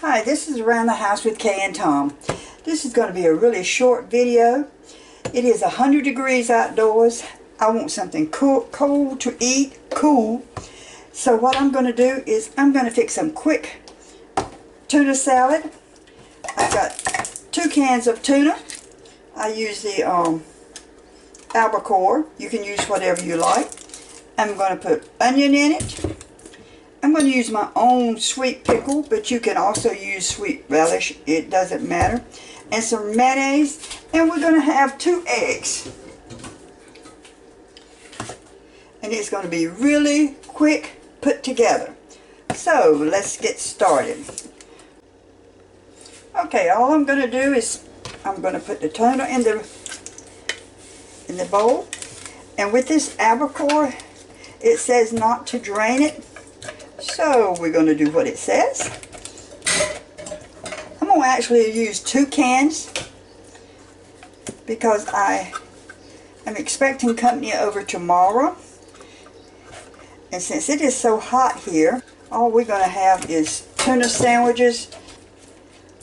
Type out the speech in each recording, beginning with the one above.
Hi, this is Around the House with Kay and Tom. This is going to be a really short video. It is 100 degrees outdoors. I want something cold to eat, cool. So what I'm going to do is I'm going to fix some quick tuna salad. I've got 2 cans of tuna. I use the albacore. You can use whatever you like. I'm going to put onion in it. I'm going to use my own sweet pickle, but you can also use sweet relish. It doesn't matter. And some mayonnaise. And we're going to have 2 eggs. And it's going to be really quick put together. So let's get started. Okay, all I'm going to do is I'm going to put the tuna in the bowl. And with this albacore, it says not to drain it. So we're going to do what it says. I'm going to actually use 2 cans because I am expecting company over tomorrow. And since it is so hot here, all we're going to have is tuna sandwiches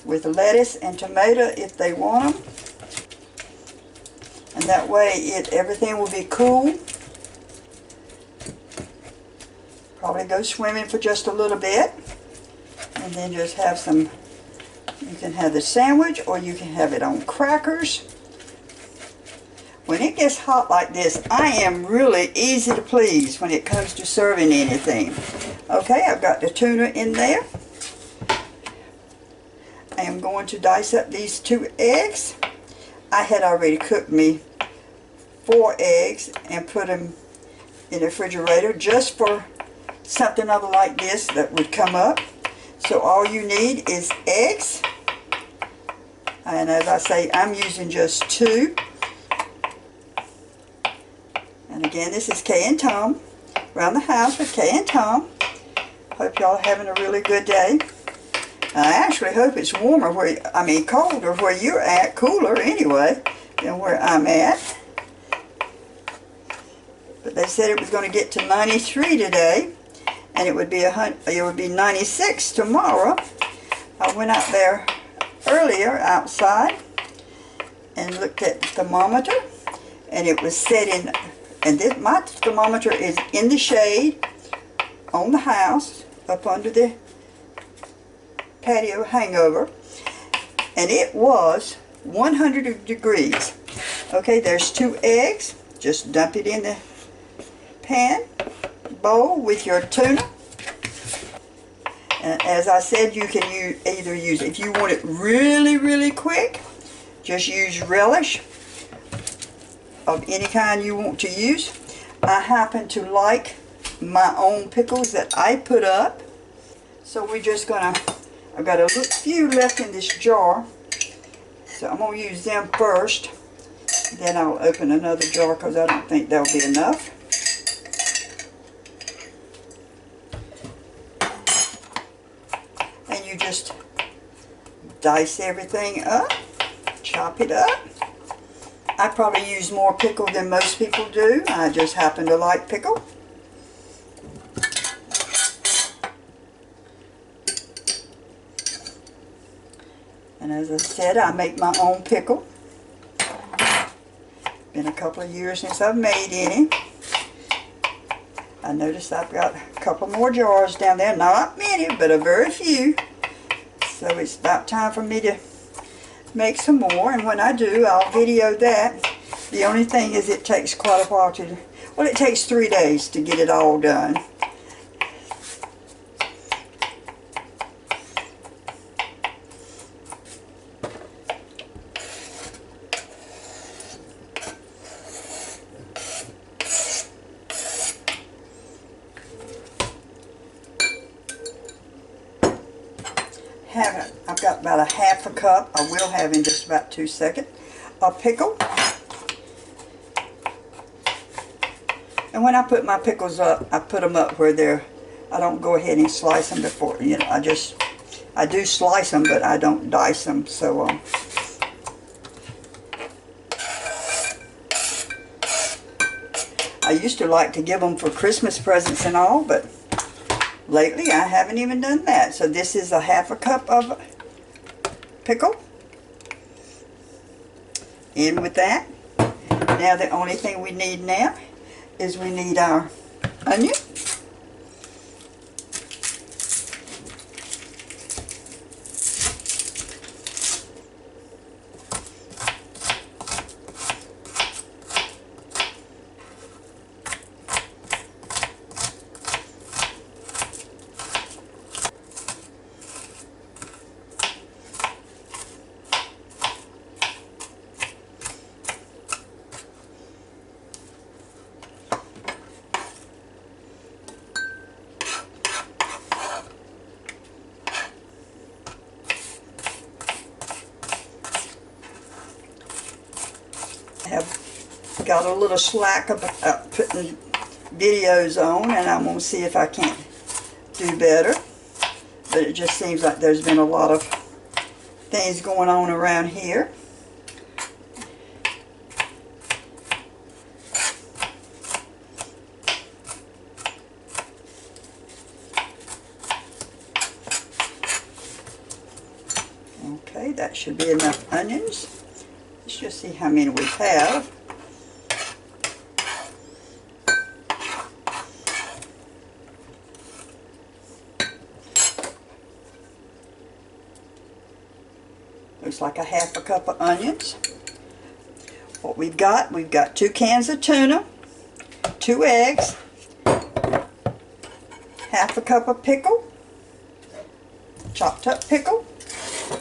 with lettuce and tomato if they want them. And that way everything will be cool. Probably go swimming for just a little bit. And then just have some, you can have the sandwich or you can have it on crackers. When it gets hot like this, I am really easy to please when it comes to serving anything. Okay, I've got the tuna in there. I am going to dice up these 2 eggs. I had already cooked me 4 eggs and put them in the refrigerator just for something other like this that would come up. So all you need is eggs. And as I say, I'm using just 2. And again, this is Kay and Tom. Around the House with Kay and Tom. Hope y'all are having a really good day. I actually hope it's warmer colder where you're at, cooler anyway, than where I'm at. But they said it was going to get to 93 today, and it would be 96 tomorrow. I went out there earlier outside and looked at the thermometer, and it was set in, and my thermometer is in the shade on the house up under the patio hangover, and it was 100 degrees. Okay, there's 2 eggs. Just dump it in the pan bowl with your tuna. And as I said, you can either use, if you want it really quick, just use relish of any kind you want to use. I happen to like my own pickles that I put up, so we're just gonna, I've got a few left in this jar, so I'm going to use them first. Then I'll open another jar because I don't think that'll be enough. And you just dice everything up, chop it up. I probably use more pickle than most people do. I just happen to like pickle. And as I said, I make my own pickle. Been a couple of years since I've made any. I noticed I've got a couple more jars down there. Not many, but a very few. So it's about time for me to make some more. And when I do, I'll video that. The only thing is it takes quite a while to, well, it takes 3 days to get it all done. I've got about a half a cup, I will have in just about 2 seconds, of pickle. And when I put my pickles up, I put them up where they're, I don't go ahead and slice them before, you know, I do slice them, but I don't dice them, so I used to like to give them for Christmas presents and all, but lately I haven't even done that. So this is a half a cup of pickle. In with that. Now the only thing we need now is we need our onion. Have got a little slack about putting videos on, and I'm going to see if I can't do better. But it just seems like there's been a lot of things going on around here. Okay, that should be enough onions. Let's just see how many we have. Looks like a half a cup of onions. What we've got 2 cans of tuna, 2 eggs, half a cup of pickle, chopped up pickle,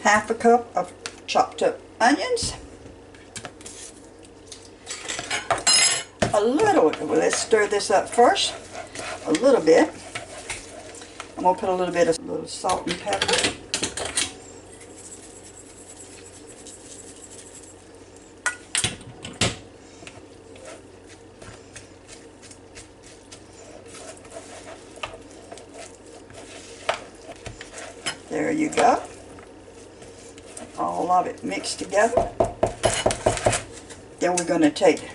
half a cup of chopped up onions, a little, well, let's stir this up first, a little bit. I'm going to put a little bit of salt and pepper. There you go. All of it mixed together. Then we're going to take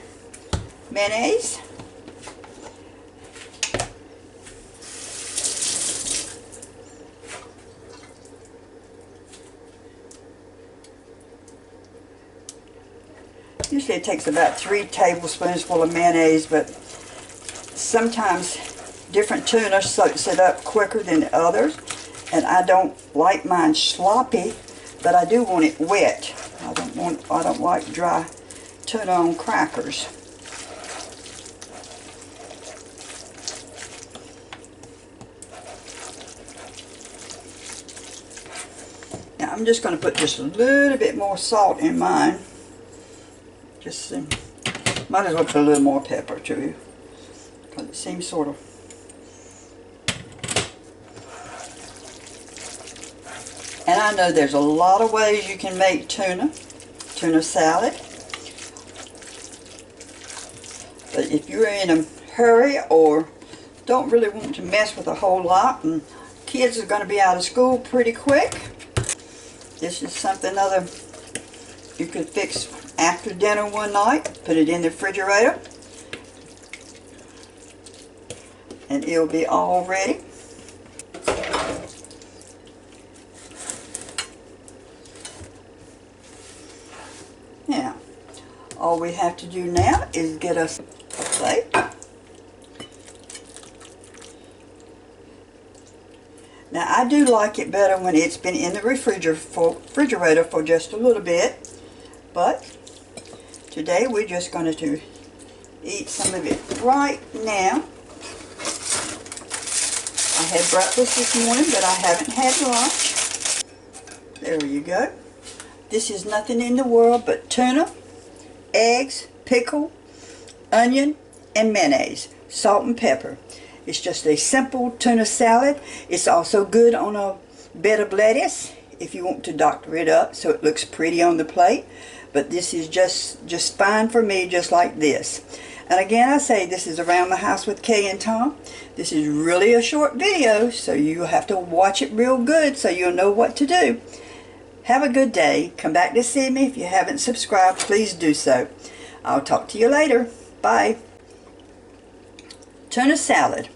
mayonnaise. Usually it takes about 3 tablespoons full of mayonnaise, but sometimes different tuna soaks it up quicker than others. And I don't like mine sloppy, but I do want it wet. I don't like dry tuna on crackers. Now I'm just going to put just a little bit more salt in mine. Just might as well put a little more pepper too, because it seems sort of. And I know there's a lot of ways you can make tuna salad. But if you're in a hurry or don't really want to mess with a whole lot, and kids are going to be out of school pretty quick, this is something other you could fix after dinner one night. Put it in the refrigerator, and it'll be all ready. Now, all we have to do now is get us a plate. Now, I do like it better when it's been in the refrigerator for just a little bit, but today we're just going to eat some of it right now. I had breakfast this morning, but I haven't had lunch. There you go. This is nothing in the world but tuna, eggs, pickle, onion, and mayonnaise, salt and pepper. It's just a simple tuna salad. It's also good on a bed of lettuce if you want to doctor it up so it looks pretty on the plate. But this is just fine for me, just like this. And again, I say this is Around the House with Kay and Tom. This is really a short video, so you have to watch it real good so you'll know what to do. Have a good day. Come back to see me. If you haven't subscribed, please do so. I'll talk to you later. Bye. Tuna salad.